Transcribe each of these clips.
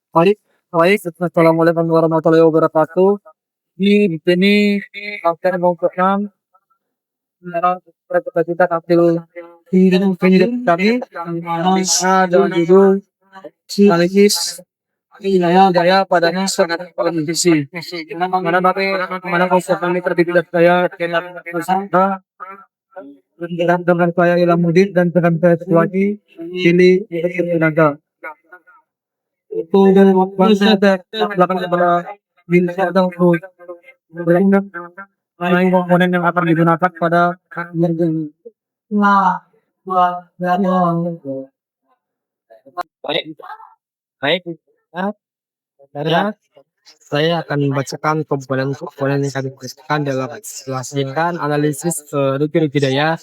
Baik baik, assalamualaikum warahmatullahi wabarakatuh. Di sini saya mau berpesan kita tampil di penyidik kami yang mana dengan judul analisis wilayah daya padanya sangat televisi. Mana konsep kami terdiri dari saya Sandra dan dengan saya Ilamuddin dan dengan saya Suwadi Sili Tenaga. Itu dan waktu ada belakang kepada bila ada untuk berlangsung mengenai komponen yang akan digunakan pada yang Baik, baik. Ya, ya, saya akan membacakan komponen-komponen yang kami tuliskan dalam melaksanakan analisis rugi-rugi daya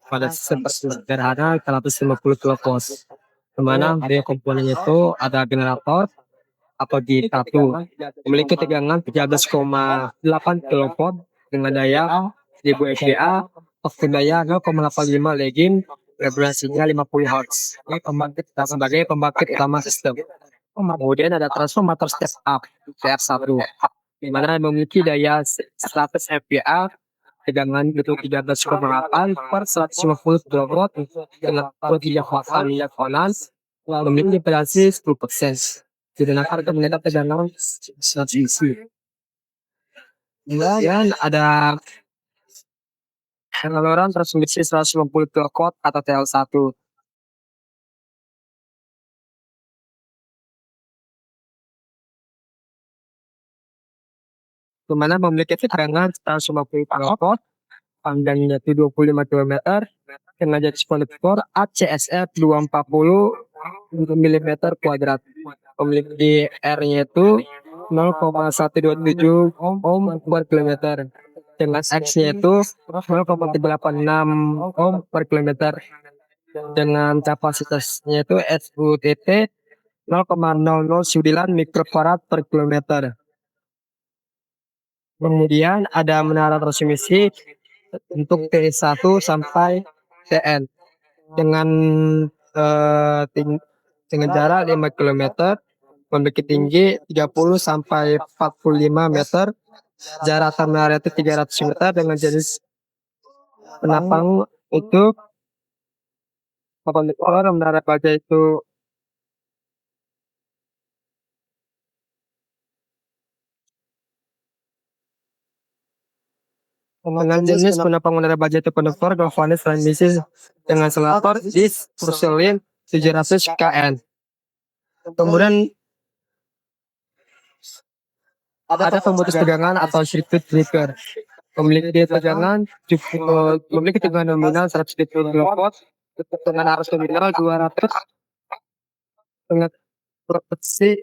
pada sistem sederhana 150 kV. Dimana dari komponen itu ada generator atau di satu memiliki tegangan 13,8 kV dengan daya 1000 MVA, waktu daya 0,85 legging, frekuensinya 50 Hz. Ini pembangkit sebagai pembangkit utama sistem. Kemudian ada transformator step up TR1 di mana memiliki daya 100 MVA, tegangan itu 13,8 per 150 kW dengan penyiapkan minyak panas, memiliki impedansi 10%. Digunakan untuk mengendap tegangan 100 isi. Kemudian ada saluran transmisi 150 kW atau TL1. Di mana memiliki tegangan 150 kW, panjangnya itu 25 km, dengan jenis konektor ACSR 240 mm kuadrat. Memiliki R-nya itu 0,127 ohm per kilometer. Dengan X-nya itu 0,386 ohm per kilometer. Dengan kapasitasnya itu SUTT 0,009 mikrofarad per kilometer. Kemudian ada menara transmisi untuk T1 sampai TN dengan dengan jarak 5 km, memiliki tinggi 30 sampai 45 meter, jarak menara itu 300 meter dengan jenis penapang itu papan dekor, menara baja itu dengan jenis penopang menara baja itu konektor galvanis transmisi dengan selator dis porselin 700 kN. Kemudian ada pemutus tegangan atau circuit breaker. Memiliki tegangan nominal 170 kV dengan arus nominal 200 dengan frekuensi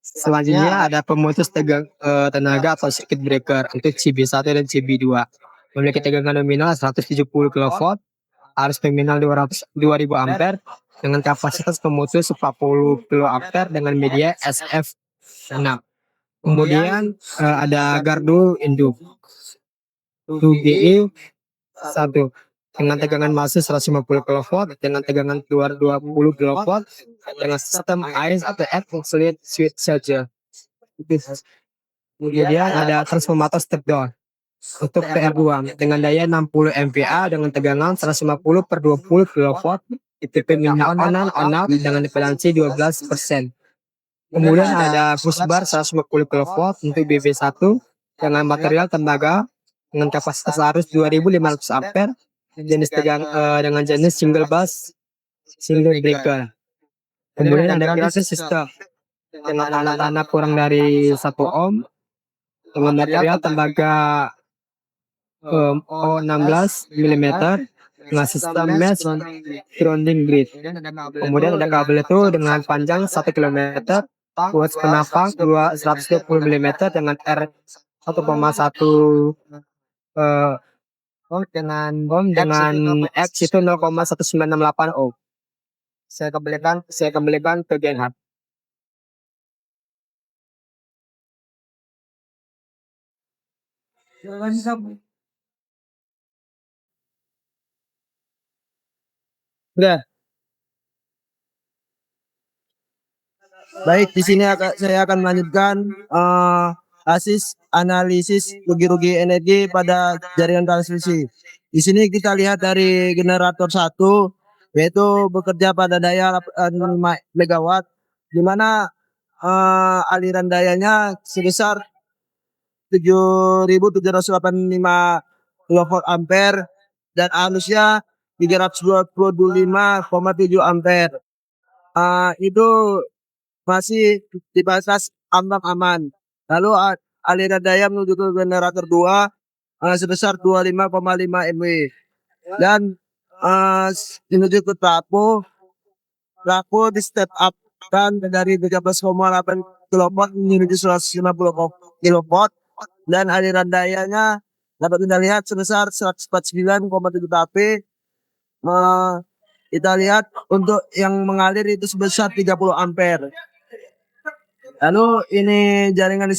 selanjutnya ada pemutus tenaga atau circuit breaker untuk CB1 dan CB2. Memiliki tegangan nominal 170 kV, arus nominal 2000 ampere dengan kapasitas pemutus 40 kA dengan media SF6. Kemudian ada gardu induk 2GE 1 dengan tegangan masuk 150 kV dengan tegangan keluar 20 kV dengan sistem AIS atau absolute switch saja. Kemudian ada transformator step down untuk TR2 dengan daya 60 MVA dengan tegangan 150 per 20 kV, ITP minyak on out dengan impedansi 12%. Kemudian ada busbar 150 kV untuk BB1 dengan material tembaga dengan kapasitas arus 2500 ampere, jenis dengan jenis single bus single breaker. Kemudian ada filter system dengan tanah kurang dari 1 ohm dengan material tembaga O16 mm dengan sistem mesh grounding grid. Kemudian ada kabel itu dengan panjang 1 km buat penampang 120 mm dengan R 1,1 eh dengan X itu 0,1968 ohm. Saya kembalikan ke Genhard. Udah. Baik, di sini saya akan melanjutkan analisis rugi-rugi energi pada jaringan transmisi. Di sini kita lihat dari generator 1 yaitu bekerja pada daya 5 megawatt, di mana aliran dayanya sebesar 7.785 kilovolt ampere dan arusnya 325,7 ampere. Itu masih di batas ambang aman. Lalu aliran daya menuju ke generator 2 sebesar 25,5 mW dan menuju ke trafo di step up kan dari 13,8 kilowatt menuju 150 kilowatt dan aliran dayanya dapat kita lihat sebesar 149,7 kp. Kita lihat untuk yang mengalir itu sebesar 30 ampere. Lalu ini jaringan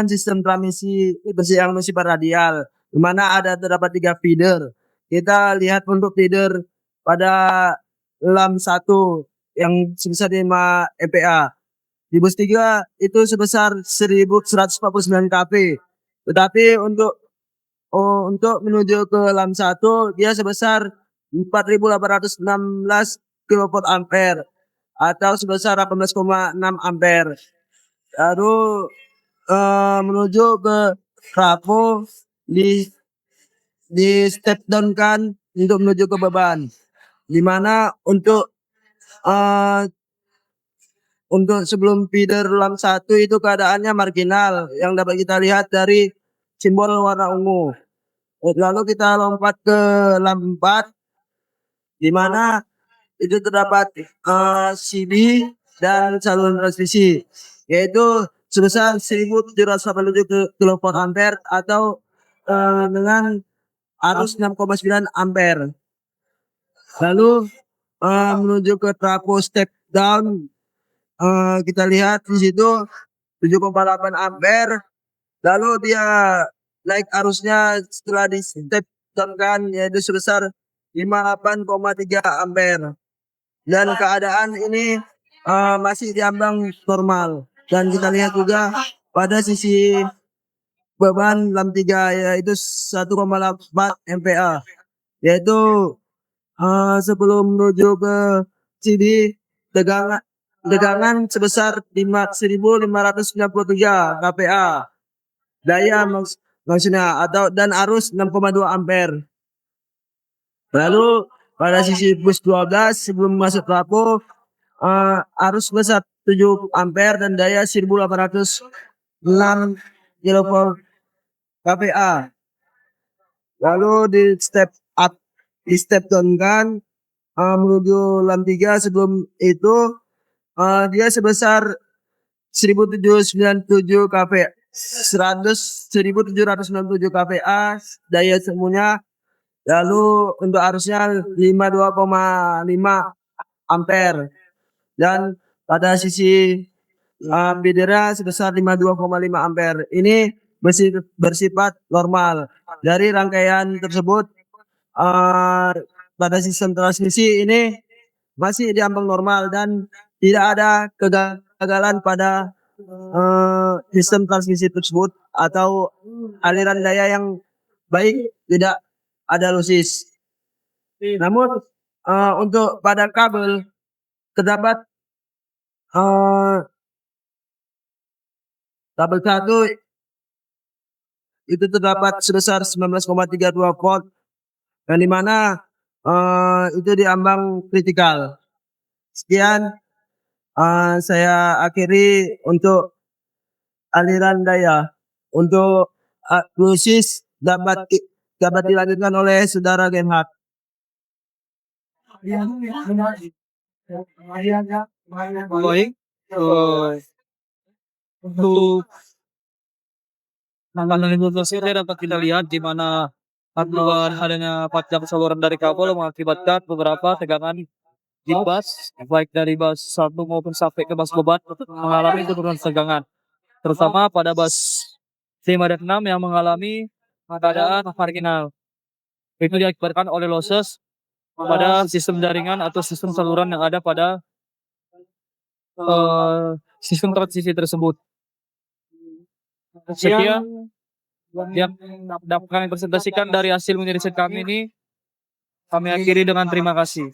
sistem transmisi yang bersifat radial, di mana terdapat 3 feeder. Kita lihat untuk feeder pada lam 1 yang sebesar 5 MPa. Di bus 3 itu sebesar 1149 kp. Tetapi untuk menuju ke lam 1 dia sebesar 4.816 kilowatt ampere atau sebesar 18,6 ampere. Lalu menuju ke trafo di step down kan untuk menuju ke beban, di mana untuk sebelum feeder lam 1 itu keadaannya marginal yang dapat kita lihat dari simbol warna ungu. Lalu kita lompat ke lam 4, di mana itu terdapat CB dan saluran transmisi, yaitu sebesar 1.787 kilowatt ampere atau dengan arus 6,9 ampere. Lalu menuju ke trafo step down, kita lihat di situ 7,8 ampere. Lalu dia naik arusnya setelah di step down kan yaitu sebesar 58,3 ampere. Dan keadaan ini masih diambang normal. Dan kita lihat juga pada sisi beban lam 3 yaitu 1,8 MPa, yaitu sebelum menuju ke sini tegangan sebesar 1.593 kPa daya maksudnya dan arus 6,2 ampere. Lalu pada sisi bus 12 sebelum masuk trafo arus sebesar 7 ampere dan daya 1.806 kilovolt kPa. Lalu di step down kan menuju lam 3 sebelum itu dia sebesar 1.797 kPa 1.797 kPa daya semuanya. Lalu untuk arusnya 52,5 ampere dan pada sisi feedernya sebesar 52,5 ampere. Ini bersifat normal. Dari rangkaian tersebut pada sistem transmisi ini masih diambang normal dan tidak ada kegagalan pada sistem transmisi tersebut atau aliran daya yang baik, tidak ada losis. Namun untuk pada kabel terdapat kabel 1 itu terdapat sebesar 19,32 volt dan di mana itu diambang kritikal. Sekian saya akhiri untuk aliran daya. Untuk losis dapat dilanjutkan oleh saudara Genhard. Baik, eh, untuk tanggal ini dapat kita lihat di mana akibat adanya panjang saluran dari kabel mengakibatkan beberapa tegangan di bus, baik dari bus 1 maupun sampai ke bus beban mengalami penurunan tegangan, terutama pada bus 5 dan 6 yang mengalami keadaan marginal. Itu diakibatkan oleh losses pada sistem jaringan atau sistem saluran yang ada pada sistem transisi tersebut. Sekian yang dapat kami presentasikan dari hasil mini riset kami ini. Kami akhiri dengan terima kasih.